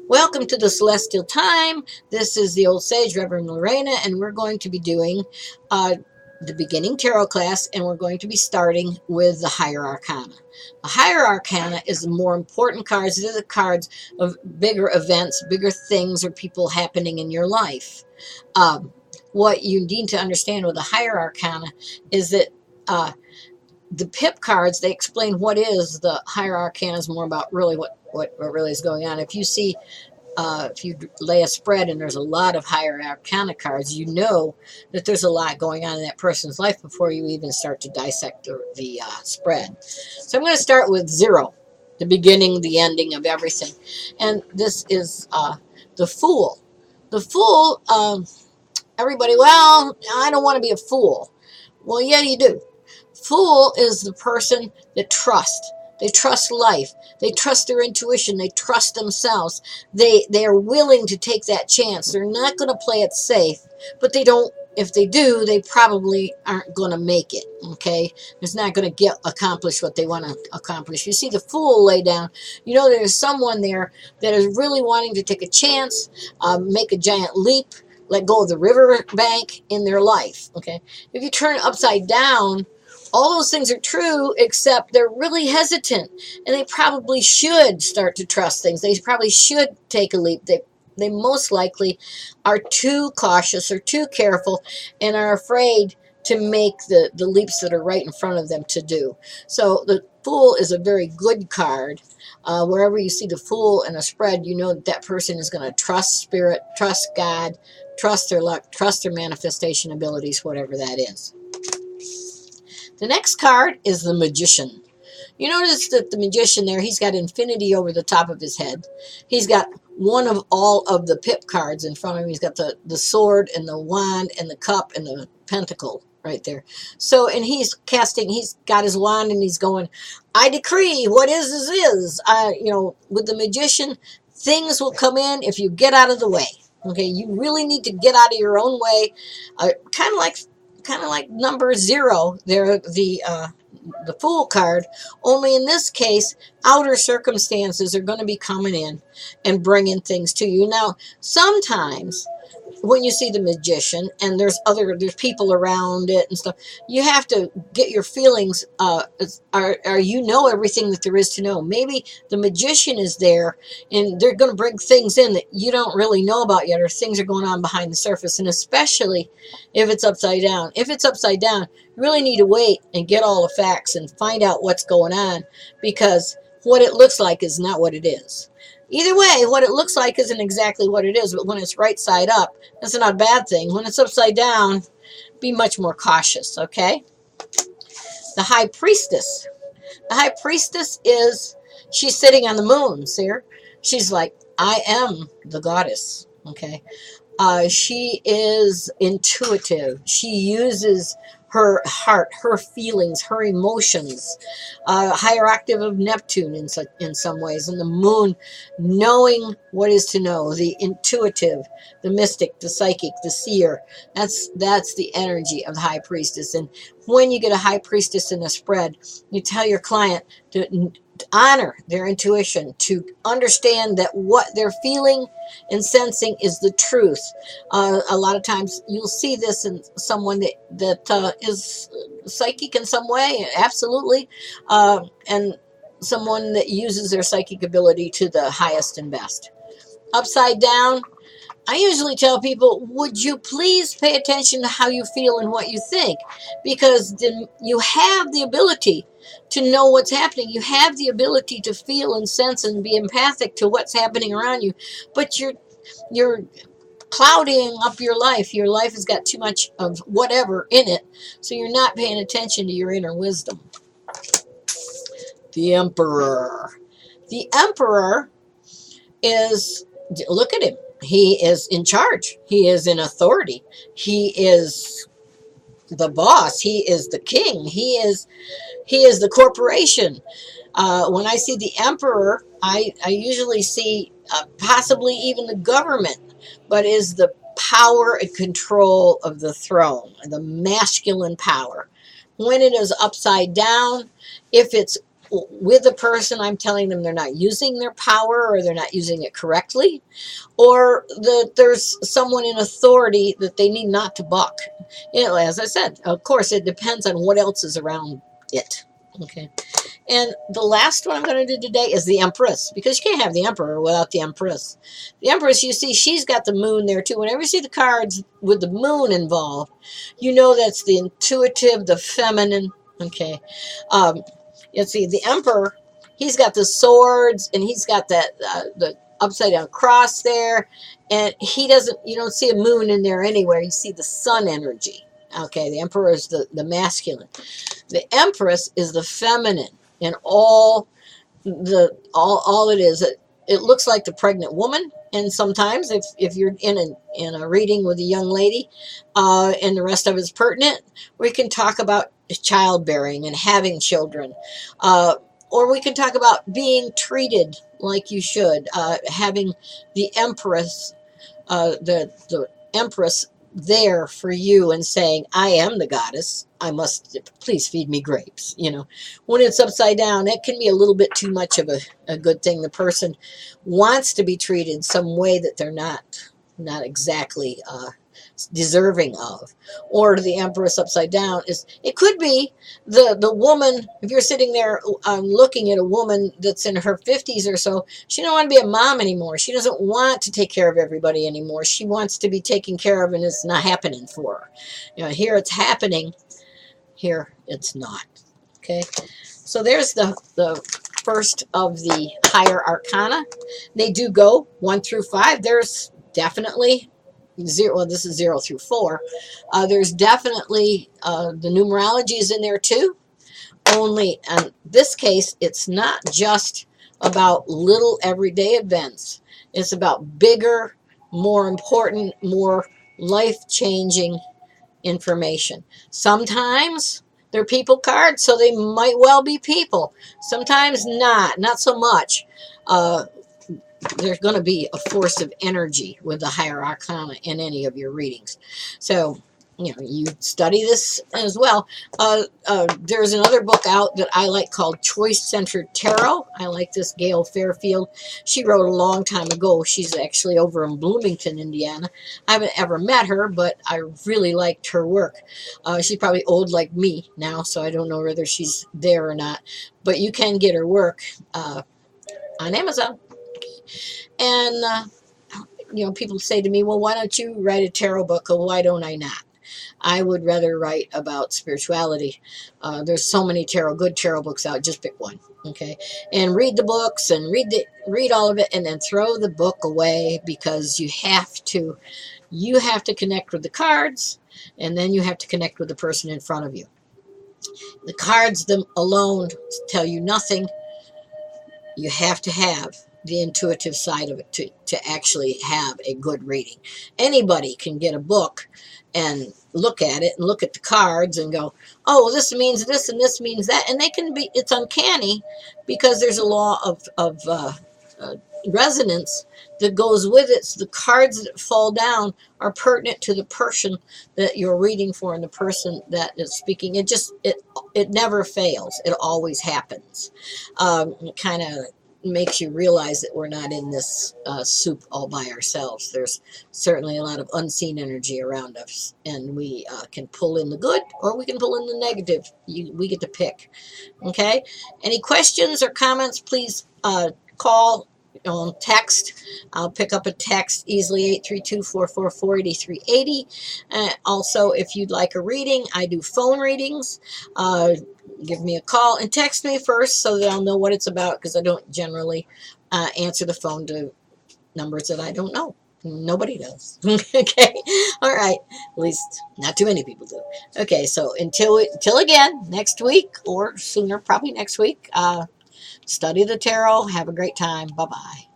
Welcome to the Celestial Time. This is the Old Sage, Reverend Lorena, and we're going to be doing the beginning tarot class, and we're going to be starting with the Higher Arcana. The Higher Arcana is the more important cards. These are the cards of bigger events, bigger things, or people happening in your life. What you need to understand with the Higher Arcana is that the pip cards, they explain what is the Higher Arcana is more about really what really is going on. If you see, if you lay a spread and there's a lot of Higher Arcana cards, you know that there's a lot going on in that person's life before you even start to dissect the spread. So I'm going to start with 0, the beginning, the ending of everything. And this is the Fool. The Fool, everybody, well, I don't want to be a fool. Well, yeah, you do. Fool is the person that trusts. They trust life. They trust their intuition. They trust themselves. They are willing to take that chance. They're not going to play it safe, but they don't. If they do, they probably aren't going to make it. Okay, it's not going to accomplish what they want to accomplish. You see the Fool lay down. You know there's someone there that is really wanting to take a chance, make a giant leap, let go of the river bank in their life. Okay, if you turn it upside down, all those things are true, except they're really hesitant, and they probably should start to trust things. They probably should take a leap. They most likely are too cautious or too careful and are afraid to make the leaps that are right in front of them to do. So the Fool is a very good card. Wherever you see the Fool in a spread, you know that person is going to trust spirit, trust God, trust their luck, trust their manifestation abilities, whatever that is. The next card is the Magician. You notice that the Magician there, he's got infinity over the top of his head. He's got one of all of the pip cards in front of him. He's got the sword and the wand and the cup and the pentacle right there. So, and he's got his wand and he's going, I decree what is. With the Magician, things will come in if you get out of the way. Okay, you really need to get out of your own way. Kind of like number 0 there, the Fool card, only in this case outer circumstances are going to be coming in and bringing things to you. Now sometimes when you see the Magician and there's people around it and stuff, you have to get your feelings. Are you know everything that there is to know? Maybe the Magician is there and they're going to bring things in that you don't really know about yet, or things are going on behind the surface. And especially if it's upside down. If it's upside down, you really need to wait and get all the facts and find out what's going on, because what it looks like is not what it is. Either way, what it looks like isn't exactly what it is, but when it's right side up, that's not a bad thing. When it's upside down, be much more cautious, okay? The High Priestess. The High Priestess she's sitting on the moon, see her? She's like, I am the goddess, okay? She is intuitive. She uses her heart, her feelings, her emotions, higher octave of Neptune in some ways, and the moon, knowing what is to know, the intuitive, the mystic, the psychic, the seer. That's the energy of the High Priestess. And when you get a High Priestess in a spread, you tell your client to honor their intuition, to understand that what they're feeling and sensing is the truth. A lot of times you'll see this in someone that is psychic in some way, absolutely, and someone that uses their psychic ability to the highest and best. Upside down, I usually tell people, would you please pay attention to how you feel and what you think? Because then you have the ability to know what's happening. You have the ability to feel and sense and be empathic to what's happening around you. But you're clouding up your life. Your life has got too much of whatever in it, so you're not paying attention to your inner wisdom. The Emperor. The Emperor is, look at him. He is in charge. He is in authority. He is the boss. He is the king. He is the corporation. When I see the Emperor, I usually see possibly even the government, but is the power and control of the throne, the masculine power. When it is upside down, if it's with the person, I'm telling them they're not using their power or they're not using it correctly, or that there's someone in authority that they need not to buck. As I said, of course, it depends on what else is around it. Okay. And the last one I'm going to do today is the Empress, because you can't have the Emperor without the Empress. The Empress, you see, she's got the moon there too. Whenever you see the cards with the moon involved, you know that's the intuitive, the feminine. Okay. You see, the Emperor, he's got the swords and he's got that the upside down cross there, and he doesn't. You don't see a moon in there anywhere. You see the sun energy. Okay, the Emperor is the masculine. The Empress is the feminine, and all it is. It looks like the pregnant woman, and sometimes if you're in a reading with a young lady, and the rest of it's pertinent, we can talk about childbearing and having children, or we can talk about being treated like you should, having the Empress, the Empress there for you and saying, I am the goddess. I must, please feed me grapes. When it's upside down, it can be a little bit too much of a good thing. The person wants to be treated some way that they're not exactly deserving of. Or the Empress upside down it could be the woman. If you're sitting there looking at a woman that's in her 50s or so, she don't want to be a mom anymore. She doesn't want to take care of everybody anymore. She wants to be taken care of, and it's not happening for her. Here it's happening, here it's not. Okay, so there's the first of the higher arcana. They do go 1 through 5. There's definitely 0. Well, this is 0 through 4. There's definitely the numerology is in there too. Only in this case, it's not just about little everyday events. It's about bigger, more important, more life-changing information. Sometimes they're people cards, so they might well be people. Sometimes not so much. There's going to be a force of energy with the higher arcana in any of your readings. So, you study this as well. There's another book out that I like called Choice Centered Tarot. I like this Gail Fairfield. She wrote a long time ago. She's actually over in Bloomington, Indiana. I haven't ever met her, but I really liked her work. She's probably old like me now, so I don't know whether she's there or not. But you can get her work on Amazon. And, people say to me, well, why don't you write a tarot book? Or why don't I not? I would rather write about spirituality. There's so many good tarot books out. Just pick one, okay? And read the books and read all of it, and then throw the book away, because you have to connect with the cards, and then you have to connect with the person in front of you. The cards them alone tell you nothing. You have to have the intuitive side of it to actually have a good reading. Anybody can get a book and look at it and look at the cards and go, oh, this means this and this means that. And it's uncanny, because there's a law of resonance that goes with it. So the cards that fall down are pertinent to the person that you're reading for and the person that is speaking. It never fails. It always happens. It kind of makes you realize that we're not in this soup all by ourselves. There's certainly a lot of unseen energy around us, and we can pull in the good, or we can pull in the negative. We get to pick. Okay? Any questions or comments, please call, text. I'll pick up a text easily, 832-444-8380. Also, if you'd like a reading, I do phone readings. Give me a call and text me first, so that I'll know what it's about, because I don't generally answer the phone to numbers that I don't know. Nobody does. Okay. All right. At least not too many people do. Okay. So until again, next week, or sooner, probably next week, study the tarot. Have a great time. Bye-bye.